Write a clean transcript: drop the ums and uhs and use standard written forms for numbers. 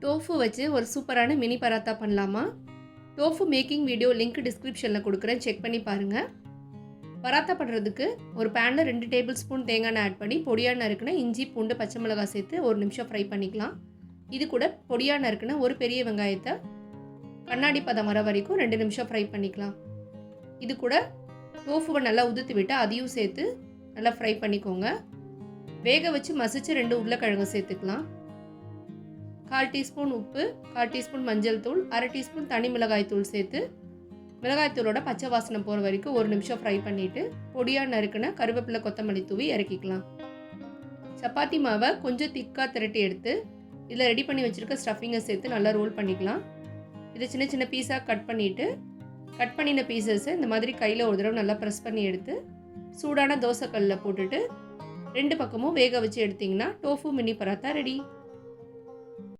Tofu வச்சு ஒரு சூப்பரான மினி பராத்தா பண்ணலாமா? டோஃபு மேக்கிங் வீடியோ லிங்க் டிஸ்கிரிப்ஷனில் கொடுக்குறேன், செக் பண்ணி பாருங்கள். பராத்தா பண்ணுறதுக்கு ஒரு பேனில் 2 டேபிள் ஸ்பூன் தேங்காய் எண்ணெய் ஆட் பண்ணி பொடியாக நறுக்குன இஞ்சி பூண்டு பச்சை மிளகாய் சேர்த்து 1 நிமிஷம் ஃப்ரை பண்ணிக்கலாம். இது கூட பொடியாக நறுக்குன ஒரு பெரிய வெங்காயத்தை கண்ணாடி பதம் வர வரைக்கும் 2 நிமிஷம் ஃப்ரை பண்ணிக்கலாம். இது கூட டோஃபுவை நல்லா உதுத்து விட்டு அதையும் சேர்த்து நல்லா ஃப்ரை பண்ணிக்கோங்க. வேக வச்சு மசிச்சு 2 உருளைக்கிழங்கு சேர்த்துக்கலாம். 1/4 டீஸ்பூன் உப்பு, 1/4 டீஸ்பூன் மஞ்சள் தூள், 1/2 டீஸ்பூன் தனி மிளகாய் தூள் சேர்த்து மிளகாய்த்தூளோட பச்சை வாசனை போகிற வரைக்கும் 1 நிமிஷம் ஃப்ரை பண்ணிவிட்டு பொடியாக நறுக்குன கருவேப்பிலை கொத்தமல்லி தூவி இறக்கிக்கலாம். சப்பாத்தி மாவை கொஞ்சம் திக்காக திரட்டி எடுத்து இதில் ரெடி பண்ணி வச்சுருக்க ஸ்டஃபிங்கை சேர்த்து நல்லா ரோல் பண்ணிக்கலாம். இதை சின்ன சின்ன பீஸாக கட் பண்ணிவிட்டு கட் பண்ணின பீசஸை இந்த மாதிரி கையில் ஒரு தடவை நல்லா ப்ரெஸ் பண்ணி எடுத்து சூடான தோசைக்கல்லில் போட்டுட்டு 2 பக்கமும் வேக வச்சு எடுத்திங்கன்னா டோஃபு மினி பராத்தா ரெடி.